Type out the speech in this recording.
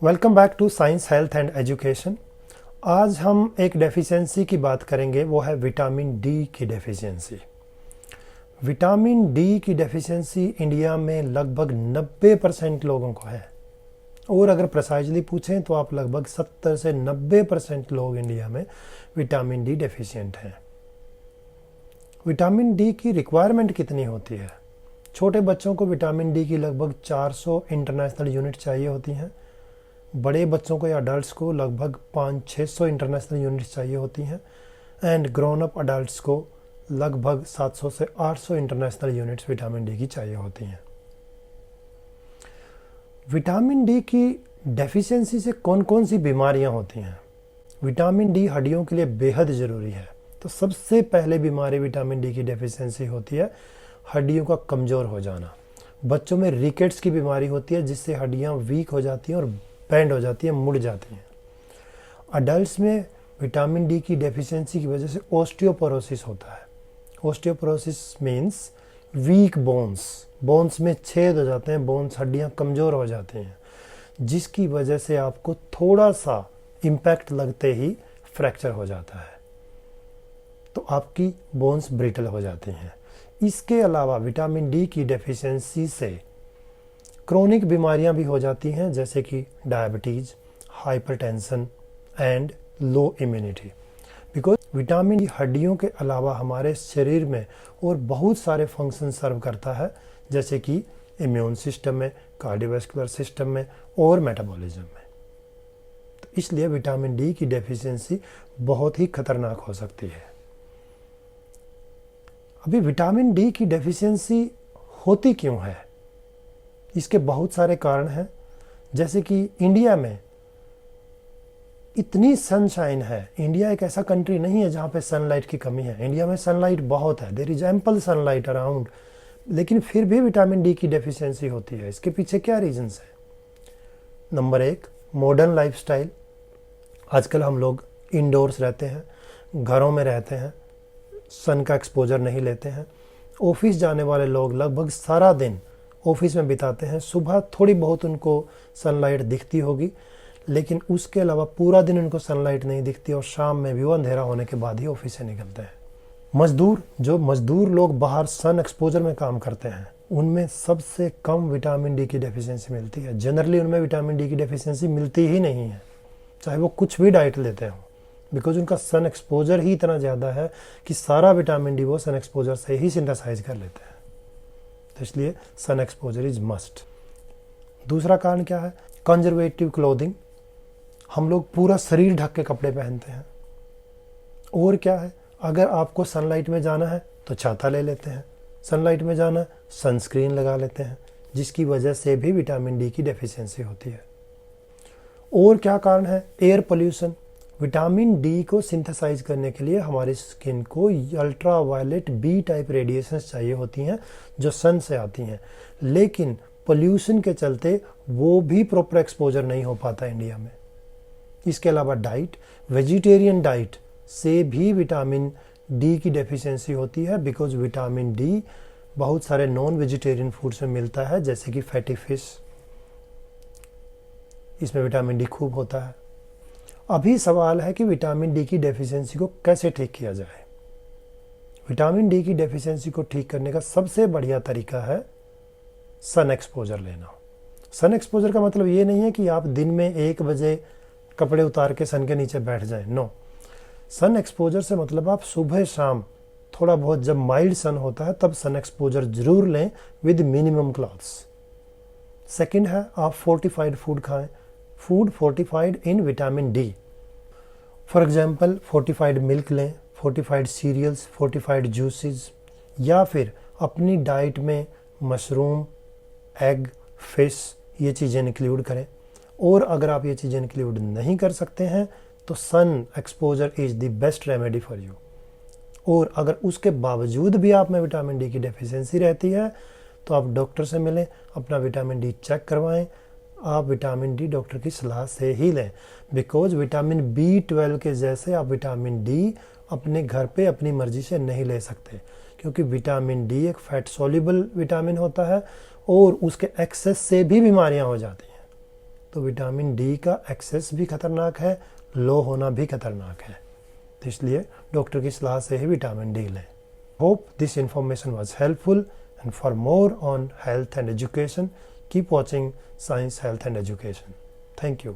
Welcome back to science health and education. आज हम एक डेफिशिएंसी की बात करेंगे, वो है विटामिन डी की डेफिशिएंसी। विटामिन डी की डेफिशिएंसी इंडिया में लगभग 90% लोगों को है, और अगर प्रिसाइजली पूछें तो आप लगभग 70 से 90% लोग इंडिया में विटामिन डी डेफिशिएंट हैं। विटामिन डी की रिक्वायरमेंट कितनी होती है? छोटे बच्चों को विटामिन डी की लगभग 400 इंटरनेशनल यूनिट चाहिए होती हैं। बड़े बच्चों को या अडल्ट्स को लगभग 500-600 इंटरनेशनल यूनिट्स चाहिए होती हैं, एंड ग्रोन अप अडल्ट्स को लगभग 700 से 800 इंटरनेशनल यूनिट्स विटामिन डी की चाहिए होती हैं। विटामिन डी की डेफिशिएंसी से कौन कौन सी बीमारियां होती हैं? विटामिन डी हड्डियों के लिए बेहद ज़रूरी है, तो सबसे पहले बीमारी विटामिन डी की डेफिशिएंसी होती है हड्डियों का कमज़ोर हो जाना। बच्चों में रिकेट्स की बीमारी होती है, जिससे हड्डियां वीक हो जाती हैं और बैंड हो जाती है, मुड़ जाती हैं। अडल्ट्स में विटामिन डी की डेफिशिएंसी की वजह से ओस्टियोपोरोसिस होता है। ओस्टियोपोरोसिस मीन्स वीक बोन्स में छेद हो जाते हैं, बोन्स हड्डियां कमज़ोर हो जाती हैं, जिसकी वजह से आपको थोड़ा सा इम्पैक्ट लगते ही फ्रैक्चर हो जाता है, तो आपकी बोन्स ब्रिटल हो जाती हैं। इसके अलावा विटामिन डी की डेफिशिएंसी से क्रोनिक बीमारियां भी हो जाती हैं, जैसे कि diabetes, hypertension and low immunity. Because vitamin D हड्डियों के अलावा हमारे शरीर में और बहुत सारे फंक्शन सर्व करता है, जैसे कि इम्यून सिस्टम में, कार्डियोवैस्कुलर सिस्टम में और मेटाबॉलिज्म में। तो इसलिए विटामिन डी की डेफिशिएंसी बहुत ही खतरनाक हो सकती है। अभी विटामिन डी की डेफिशिएंसी होती क्यों है? इसके बहुत सारे कारण हैं, जैसे कि इंडिया में इतनी सनशाइन है। इंडिया एक ऐसा कंट्री नहीं है जहाँ पे सनलाइट की कमी है। इंडिया में सनलाइट बहुत है, there is ample sunlight around, लेकिन फिर भी विटामिन डी की डेफिशिएंसी होती है। इसके पीछे क्या रीजंस है? Number 1, modern lifestyle. आजकल हम लोग इंडोर्स रहते हैं, घरों में रहते हैं, सन का एक्सपोजर नहीं लेते हैं। ऑफिस जाने वाले लोग लगभग सारा दिन ऑफिस में बिताते हैं। सुबह थोड़ी बहुत उनको सनलाइट दिखती होगी, लेकिन उसके अलावा पूरा दिन उनको सनलाइट नहीं दिखती, और शाम में भी वो अंधेरा होने के बाद ही ऑफिस से निकलते हैं। मजदूर लोग बाहर सन एक्सपोजर में काम करते हैं, उनमें सबसे कम विटामिन डी की डेफिशिएंसी मिलती है। जनरली उनमें विटामिन डी की डेफिशिएंसी मिलती ही नहीं है, चाहे वो कुछ भी डाइट लेते हो, बिकॉज उनका सन एक्सपोजर ही इतना ज़्यादा है कि सारा विटामिन डी वो सन एक्सपोजर से ही सिंथेसाइज कर लेते हैं। तो इसलिए सन एक्सपोजर इज मस्ट। दूसरा कारण क्या है? Conservative clothing. हम लोग पूरा शरीर ढक के कपड़े पहनते हैं। और क्या है? अगर आपको सनलाइट में जाना है तो छाता ले लेते हैं, सनलाइट में जाना है सनस्क्रीन लगा लेते हैं, जिसकी वजह से भी विटामिन डी की डेफिशिएंसी होती है। और क्या कारण है? Air pollution. विटामिन डी को सिंथेसाइज करने के लिए हमारी स्किन को ultraviolet B type radiations चाहिए होती हैं, जो सन से आती हैं, लेकिन पोल्यूशन के चलते वो भी प्रॉपर एक्सपोजर नहीं हो पाता इंडिया में। इसके अलावा डाइट, वेजिटेरियन डाइट से भी विटामिन डी की डेफिशिएंसी होती है, बिकॉज विटामिन डी बहुत सारे नॉन वेजिटेरियन फूड्स में मिलता है, जैसे कि फैटी फिश, इसमें विटामिन डी खूब होता है। अभी सवाल है कि विटामिन डी की डेफिशिएंसी को कैसे ठीक किया जाए। विटामिन डी की डेफिशिएंसी को ठीक करने का सबसे बढ़िया तरीका है सन एक्सपोजर लेना। सन एक्सपोजर का मतलब ये नहीं है कि आप दिन में 1 बजे कपड़े उतार के सन के नीचे बैठ जाएं, नो। सन एक्सपोजर से मतलब आप सुबह शाम थोड़ा बहुत, जब माइल्ड सन होता है तब सन एक्सपोजर जरूर लें विद मिनिमम क्लॉथ्स। सेकेंड है, आप फोर्टिफाइड फूड खाएं, food fortified in vitamin D. For example, fortified milk लें, फोर्टिफाइड सीरियल्स, फोर्टिफाइड जूसेस, या फिर अपनी डाइट में मशरूम, एग, फिश, ये चीज़ें इंक्लूड करें। और अगर आप ये चीज़ें इंक्लूड नहीं कर सकते हैं तो sun exposure is the best remedy for you. और अगर उसके बावजूद भी आप में विटामिन डी की डेफिशिएंसी रहती है तो आप डॉक्टर से मिलें, अपना विटामिन डी चेक करवाएं। आप विटामिन डी डॉक्टर की सलाह से ही लें, बिकॉज विटामिन B12 के जैसे आप विटामिन डी अपने घर पे अपनी मर्जी से नहीं ले सकते, क्योंकि विटामिन डी एक फैट सोल्यूबल विटामिन होता है और उसके एक्सेस से भी बीमारियां हो जाती हैं। तो विटामिन डी का एक्सेस भी खतरनाक है, लो होना भी खतरनाक है। तो इसलिए डॉक्टर की सलाह से ही विटामिन डी लें। Hope this information was helpful, and for more on health and education keep watching science health and education. Thank you.